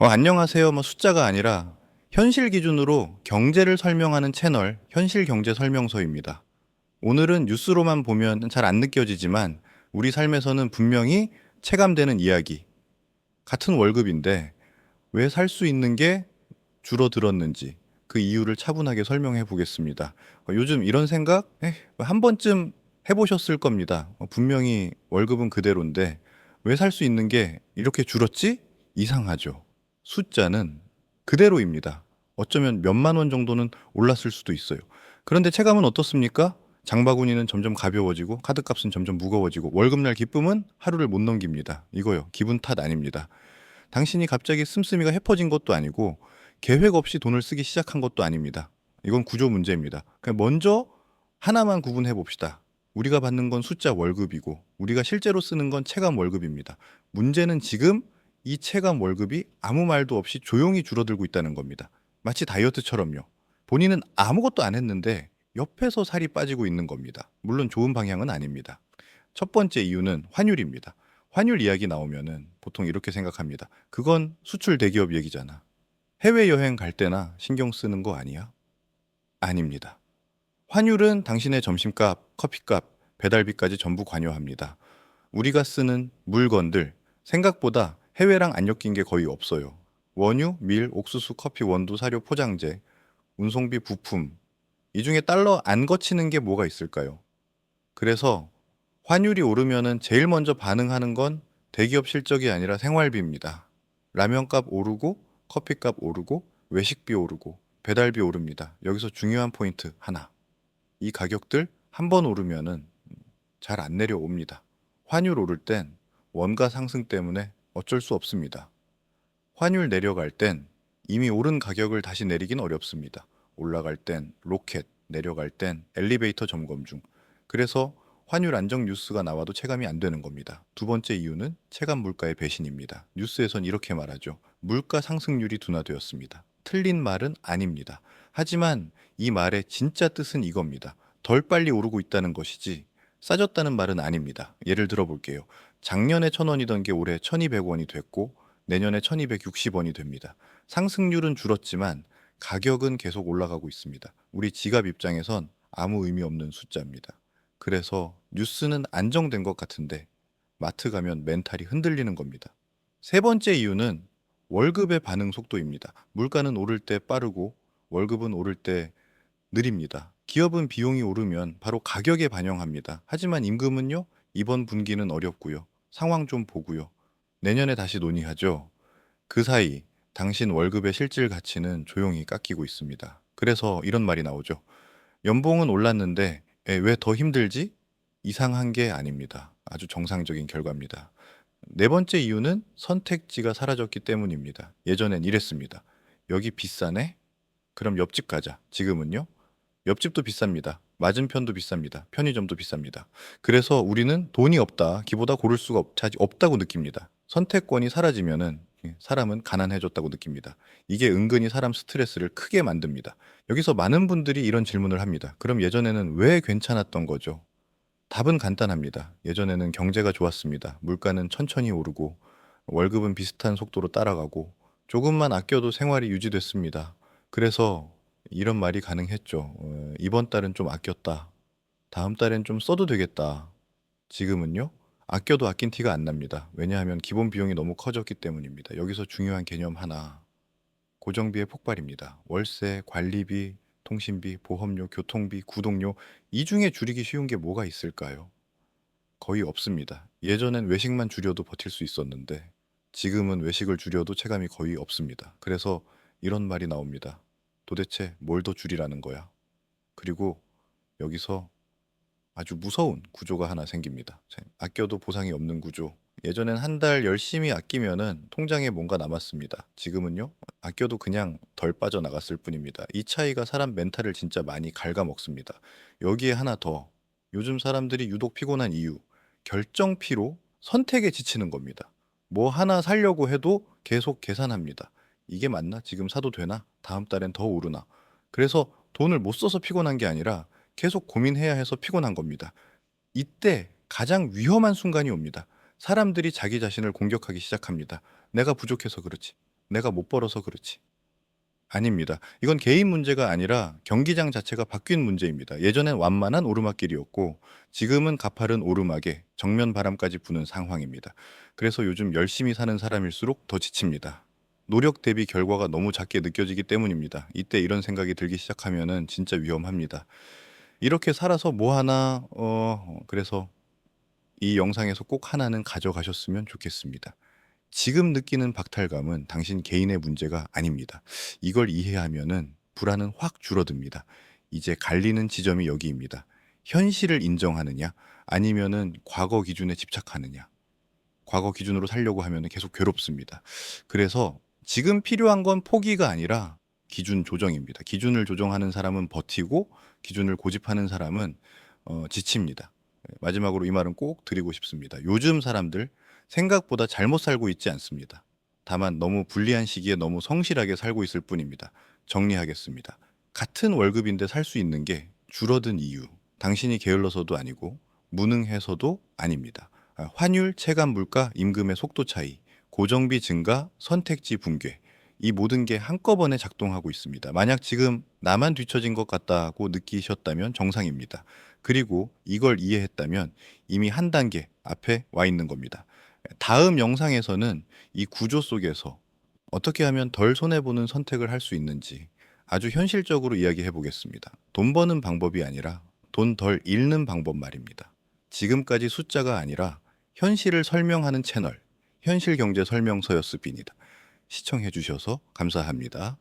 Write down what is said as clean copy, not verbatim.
안녕하세요. 숫자가 아니라 현실 기준으로 경제를 설명하는 채널 현실 경제 설명서입니다. 오늘은 뉴스로만 보면 잘 안 느껴지지만 우리 삶에서는 분명히 체감되는 이야기. 같은 월급인데 왜 살 수 있는 게 줄어들었는지 그 이유를 차분하게 설명해 보겠습니다. 요즘 이런 생각 한 번쯤 해보셨을 겁니다. 분명히 월급은 그대로인데 왜 살 수 있는 게 이렇게 줄었지? 이상하죠. 숫자는 그대로입니다. 어쩌면 몇만 원 정도는 올랐을 수도 있어요. 그런데 체감은 어떻습니까? 장바구니는 점점 가벼워지고 카드값은 점점 무거워지고 월급날 기쁨은 하루를 못 넘깁니다. 이거요. 기분 탓 아닙니다. 당신이 갑자기 씀씀이가 헤퍼진 것도 아니고 계획 없이 돈을 쓰기 시작한 것도 아닙니다. 이건 구조 문제입니다. 그냥 먼저 하나만 구분해 봅시다. 우리가 받는 건 숫자 월급이고 우리가 실제로 쓰는 건 체감 월급입니다. 문제는 지금 이 체감 월급이 아무 말도 없이 조용히 줄어들고 있다는 겁니다. 마치 다이어트처럼요. 본인은 아무것도 안 했는데 옆에서 살이 빠지고 있는 겁니다. 물론 좋은 방향은 아닙니다. 첫 번째 이유는 환율입니다. 환율 이야기 나오면은 보통 이렇게 생각합니다. 그건 수출 대기업 얘기잖아. 해외여행 갈 때나 신경 쓰는 거 아니야? 아닙니다. 환율은 당신의 점심값, 커피값, 배달비까지 전부 관여합니다. 우리가 쓰는 물건들, 생각보다 해외랑 안 엮인 게 거의 없어요. 원유, 밀, 옥수수, 커피, 원두, 사료, 포장재, 운송비, 부품. 이 중에 달러 안 거치는 게 뭐가 있을까요? 그래서 환율이 오르면은 제일 먼저 반응하는 건 대기업 실적이 아니라 생활비입니다. 라면값 오르고 커피값 오르고 외식비 오르고 배달비 오릅니다. 여기서 중요한 포인트 하나. 이 가격들 한 번 오르면은 잘 안 내려옵니다. 환율 오를 땐 원가 상승 때문에 어쩔 수 없습니다. 환율 내려갈 땐 이미 오른 가격을 다시 내리긴 어렵습니다. 올라갈 땐 로켓, 내려갈 땐 엘리베이터 점검 중. 그래서 환율 안정 뉴스가 나와도 체감이 안 되는 겁니다. 두 번째 이유는 체감 물가의 배신입니다. 뉴스에선 이렇게 말하죠. 물가 상승률이 둔화되었습니다. 틀린 말은 아닙니다. 하지만 이 말의 진짜 뜻은 이겁니다. 덜 빨리 오르고 있다는 것이지 싸졌다는 말은 아닙니다. 예를 들어 볼게요. 작년에 1,000원이던 게 올해 1,200원이 됐고 내년에 1,260원이 됩니다. 상승률은 줄었지만 가격은 계속 올라가고 있습니다. 우리 지갑 입장에선 아무 의미 없는 숫자입니다. 그래서 뉴스는 안정된 것 같은데 마트 가면 멘탈이 흔들리는 겁니다. 세 번째 이유는 월급의 반응 속도입니다. 물가는 오를 때 빠르고 월급은 오를 때 느립니다. 기업은 비용이 오르면 바로 가격에 반영합니다. 하지만 임금은요, 이번 분기는 어렵고요. 상황 좀 보고요. 내년에 다시 논의하죠. 그 사이 당신 월급의 실질 가치는 조용히 깎이고 있습니다. 그래서 이런 말이 나오죠. 연봉은 올랐는데 왜 더 힘들지? 이상한 게 아닙니다. 아주 정상적인 결과입니다. 네 번째 이유는 선택지가 사라졌기 때문입니다. 예전엔 이랬습니다. 여기 비싸네? 그럼 옆집 가자. 지금은요? 옆집도 비쌉니다. 맞은편도 비쌉니다. 편의점도 비쌉니다. 그래서 우리는 돈이 없다. 기보다 고를 수가 없다고 느낍니다. 선택권이 사라지면은 사람은 가난해졌다고 느낍니다. 이게 은근히 사람 스트레스를 크게 만듭니다. 여기서 많은 분들이 이런 질문을 합니다. 그럼 예전에는 왜 괜찮았던 거죠? 답은 간단합니다. 예전에는 경제가 좋았습니다. 물가는 천천히 오르고 월급은 비슷한 속도로 따라가고 조금만 아껴도 생활이 유지됐습니다. 그래서 이런 말이 가능했죠. 이번 달은 좀 아꼈다. 다음 달엔 좀 써도 되겠다. 지금은요? 아껴도 아낀 티가 안 납니다. 왜냐하면 기본 비용이 너무 커졌기 때문입니다. 여기서 중요한 개념 하나. 고정비의 폭발입니다. 월세, 관리비, 통신비, 보험료, 교통비, 구독료. 이 중에 줄이기 쉬운 게 뭐가 있을까요? 거의 없습니다. 예전엔 외식만 줄여도 버틸 수 있었는데 지금은 외식을 줄여도 체감이 거의 없습니다. 그래서 이런 말이 나옵니다. 도대체 뭘 더 줄이라는 거야? 그리고 여기서 아주 무서운 구조가 하나 생깁니다. 아껴도 보상이 없는 구조. 예전엔 한 달 열심히 아끼면은 통장에 뭔가 남았습니다. 지금은요? 아껴도 그냥 덜 빠져나갔을 뿐입니다. 이 차이가 사람 멘탈을 진짜 많이 갉아먹습니다. 여기에 하나 더. 요즘 사람들이 유독 피곤한 이유. 결정 피로 선택에 지치는 겁니다. 뭐 하나 사려고 해도 계속 계산합니다. 이게 맞나? 지금 사도 되나? 다음 달엔 더 오르나? 그래서 돈을 못 써서 피곤한 게 아니라 계속 고민해야 해서 피곤한 겁니다. 이때 가장 위험한 순간이 옵니다. 사람들이 자기 자신을 공격하기 시작합니다. 내가 부족해서 그렇지. 내가 못 벌어서 그렇지. 아닙니다. 이건 개인 문제가 아니라 경기장 자체가 바뀐 문제입니다. 예전엔 완만한 오르막길이었고 지금은 가파른 오르막에 정면 바람까지 부는 상황입니다. 그래서 요즘 열심히 사는 사람일수록 더 지칩니다. 노력 대비 결과가 너무 작게 느껴지기 때문입니다. 이때 이런 생각이 들기 시작하면은 진짜 위험합니다. 이렇게 살아서 뭐 하나 그래서 이 영상에서 꼭 하나는 가져가셨으면 좋겠습니다. 지금 느끼는 박탈감은 당신 개인의 문제가 아닙니다. 이걸 이해하면은 불안은 확 줄어듭니다. 이제 갈리는 지점이 여기입니다. 현실을 인정하느냐, 아니면은 과거 기준에 집착하느냐. 과거 기준으로 살려고 하면 계속 괴롭습니다. 그래서 지금 필요한 건 포기가 아니라 기준 조정입니다. 기준을 조정하는 사람은 버티고 기준을 고집하는 사람은 지칩니다. 마지막으로 이 말은 꼭 드리고 싶습니다. 요즘 사람들 생각보다 잘못 살고 있지 않습니다. 다만 너무 불리한 시기에 너무 성실하게 살고 있을 뿐입니다. 정리하겠습니다. 같은 월급인데 살 수 있는 게 줄어든 이유. 당신이 게을러서도 아니고 무능해서도 아닙니다. 환율, 체감 물가, 임금의 속도 차이, 고정비 증가, 선택지 붕괴. 이 모든 게 한꺼번에 작동하고 있습니다. 만약 지금 나만 뒤처진 것 같다고 느끼셨다면 정상입니다. 그리고 이걸 이해했다면 이미 한 단계 앞에 와 있는 겁니다. 다음 영상에서는 이 구조 속에서 어떻게 하면 덜 손해보는 선택을 할 수 있는지 아주 현실적으로 이야기해 보겠습니다. 돈 버는 방법이 아니라 돈 덜 잃는 방법 말입니다. 지금까지 숫자가 아니라 현실을 설명하는 채널, 현실경제 설명서였습니다. 시청해 주셔서 감사합니다.